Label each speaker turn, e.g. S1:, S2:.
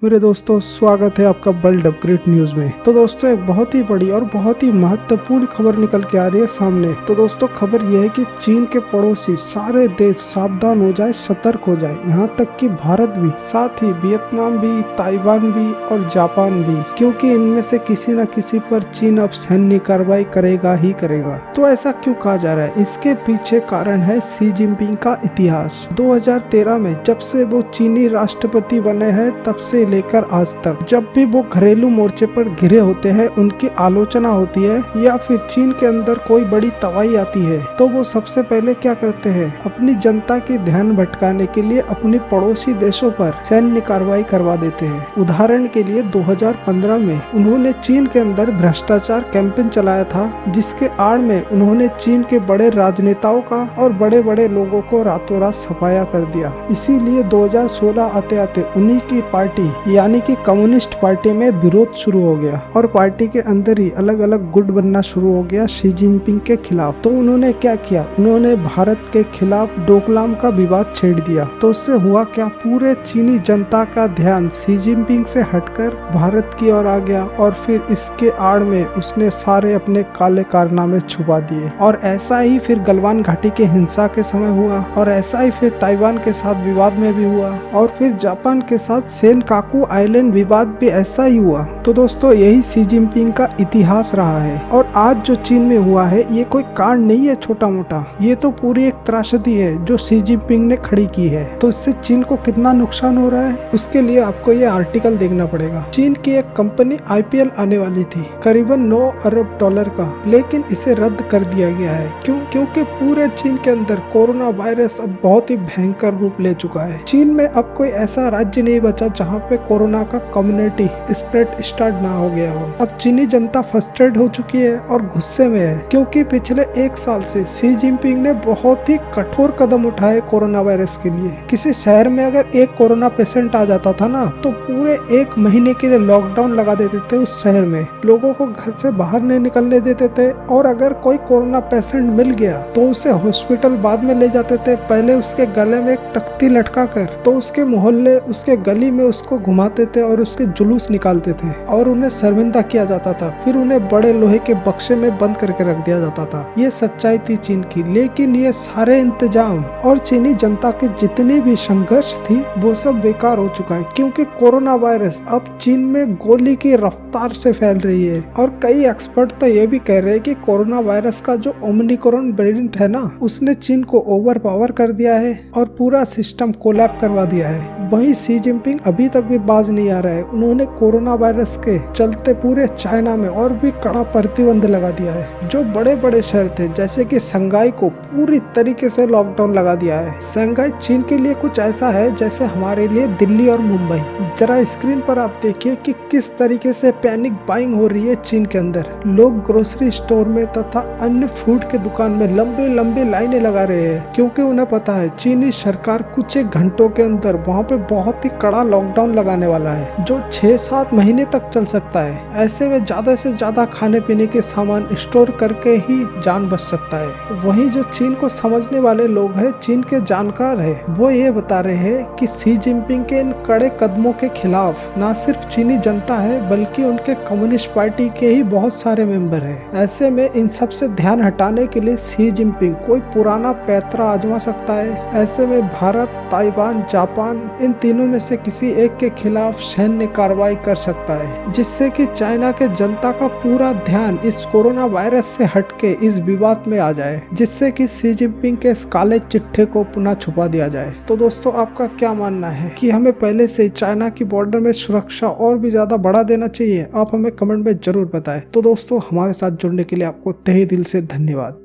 S1: मेरे दोस्तों, स्वागत है आपका वर्ल्ड अपग्रेड न्यूज में। तो दोस्तों, एक बहुत ही बड़ी और बहुत ही महत्वपूर्ण खबर निकल के आ रही है सामने। तो दोस्तों, खबर यह है कि चीन के पड़ोसी सारे देश सावधान हो जाए, सतर्क हो जाए, यहाँ तक कि भारत भी, साथ ही वियतनाम भी, ताइवान भी और जापान भी, क्योंकि इनमें से किसी न किसी पर चीन अब सैन्य कार्रवाई करेगा ही करेगा। तो ऐसा क्यों कहा जा रहा है? इसके पीछे कारण है शी जिनपिंग का इतिहास। 2013 में जब से वो चीनी राष्ट्रपति बने हैं, तब से लेकर आज तक जब भी वो घरेलू मोर्चे पर घिरे होते हैं, उनकी आलोचना होती है या फिर चीन के अंदर कोई बड़ी तबाही आती है, तो वो सबसे पहले क्या करते हैं? अपनी जनता की ध्यान भटकाने के लिए अपने पड़ोसी देशों पर सैन्य कार्रवाई करवा देते हैं। उदाहरण के लिए 2015 में उन्होंने चीन के अंदर भ्रष्टाचार कैंपेन चलाया था, जिसके आड़ में उन्होंने चीन के बड़े राजनेताओं का और बड़े बड़े लोगों को रातों रात सफाया कर दिया। इसीलिए 2016 आते आते उन्हीं की पार्टी यानी कि कम्युनिस्ट पार्टी में विरोध शुरू हो गया और पार्टी के अंदर ही अलग अलग गुट बनना शुरू हो गया शी जिनपिंग के खिलाफ। तो उन्होंने क्या किया? उन्होंने भारत के खिलाफ डोकलाम का विवाद छेड़ दिया। तो उससे हुआ क्या? पूरे चीनी जनता का ध्यान शी जिनपिंग से हटकर भारत की ओर आ गया और फिर इसके आड़ में उसने सारे अपने काले कारनामे छुपा दिए। और ऐसा ही फिर गलवान घाटी के हिंसा के समय हुआ, और ऐसा ही फिर ताइवान के साथ विवाद में भी हुआ, और फिर जापान के साथ सेनकाकू आइलैंड विवाद भी ऐसा ही हुआ। तो दोस्तों, यही शी जिनपिंग का इतिहास रहा है। और आज जो चीन में हुआ है, ये कोई कांड नहीं है छोटा मोटा, ये तो पूरी एक त्रासदी है जो शी जिनपिंग ने खड़ी की है। तो इससे चीन को कितना नुकसान हो रहा है, उसके लिए आपको ये आर्टिकल देखना पड़ेगा। चीन की एक कंपनी IPL आने वाली थी करीबन $9 अरब का, लेकिन इसे रद्द कर दिया गया है। क्यों? क्योंकि पूरे चीन के अंदर कोरोना वायरस अब बहुत ही भयंकर रूप ले चुका है। चीन में अब कोई ऐसा राज्य नहीं बचा जहाँ पे कोरोना का कम्युनिटी स्प्रेड स्टार्ट ना हो गया हो। अब चीनी जनता फ्रस्ट्रेट हो चुकी है और गुस्से में है, क्योंकि पिछले 1 साल से शी जिनपिंग ने बहुत ही कठोर कदम उठाए कोरोना वायरस के लिए। किसी शहर में अगर एक कोरोना पेशेंट आ जाता था ना, तो पूरे 1 महीने के लिए लॉकडाउन लगा देते थे उस शहर में, लोगों को घर से बाहर नहीं निकलने देते थे। और अगर कोई कोरोना पेशेंट मिल गया तो उसे हॉस्पिटल बाद में ले जाते थे, पहले उसके गले में एक तख्ती लटका कर, तो उसके मोहल्ले, उसके गली में उसको घुमाते थे और उसके जुलूस निकालते थे और उन्हें शर्मिंदा किया जाता था। फिर उन्हें बड़े लोहे के बक्से में बंद करके रख दिया जाता था। ये सच्चाई थी चीन की। लेकिन ये सारे इंतजाम और चीनी जनता की जितनी भी संघर्ष थी, वो सब बेकार हो चुका है, क्योंकि कोरोना वायरस अब चीन में गोली की रफ्तार से फैल रही है। और कई एक्सपर्ट तो ये भी कह रहे हैं कि कोरोना वायरस का जो ओमिक्रॉन वेरिएंट है ना, उसने चीन को ओवर पावर कर दिया है और पूरा सिस्टम कोलैप्स करवा दिया है। वहीं शी जिनपिंग अभी तक भी बाज नहीं आ रहा है। उन्होंने कोरोना वायरस के चलते पूरे चाइना में और भी कड़ा प्रतिबंध लगा दिया है। जो बड़े बड़े शहर थे जैसे कि शंघाई को पूरी तरीके से लॉकडाउन लगा दिया है। शंघाई चीन के लिए कुछ ऐसा है जैसे हमारे लिए दिल्ली और मुंबई। जरा स्क्रीन पर आप देखिए कि किस तरीके से पैनिक बाइंग हो रही है चीन के अंदर। लोग ग्रोसरी स्टोर में तथा अन्य फूड के दुकान में लंबी लंबी लाइनें लगा रहे हैं, क्योंकि उन्हें पता है चीनी सरकार कुछ एक घंटों के अंदर वहाँ पे बहुत ही कड़ा लॉकडाउन लगाने वाला है, जो 6-7 महीने तक चल सकता है। ऐसे में ज्यादा से ज्यादा खाने पीने के सामान स्टोर करके ही जान बच सकता है। वहीं जो चीन को समझने वाले लोग हैं, चीन के जानकार है, वो ये बता रहे हैं कि शी जिनपिंग के इन कड़े कदमों के खिलाफ न सिर्फ चीनी जनता है, बल्कि उनके कम्युनिस्ट पार्टी के ही बहुत सारे मेंबर हैं। ऐसे में इन सब से ध्यान हटाने के लिए शी जिनपिंग कोई पुराना पैंतरा आजमा सकता है। ऐसे में भारत, ताइवान, जापान, इन तीनों में से किसी एक के खिलाफ सैन्य कार्रवाई कर सकता है, जिससे कि चाइना के जनता का पूरा ध्यान इस कोरोना वायरस से हटके इस विवाद में आ जाए, जिससे कि शी जिनपिंग के इस काले चिट्ठे को पुनः छुपा दिया जाए। तो दोस्तों, आपका क्या मानना है कि हमें पहले से चाइना की बॉर्डर में सुरक्षा और भी ज्यादा बढ़ा देना चाहिए? आप हमें कमेंट में जरूर बताएं। तो दोस्तों, हमारे साथ जुड़ने के लिए आपको तहे दिल से धन्यवाद।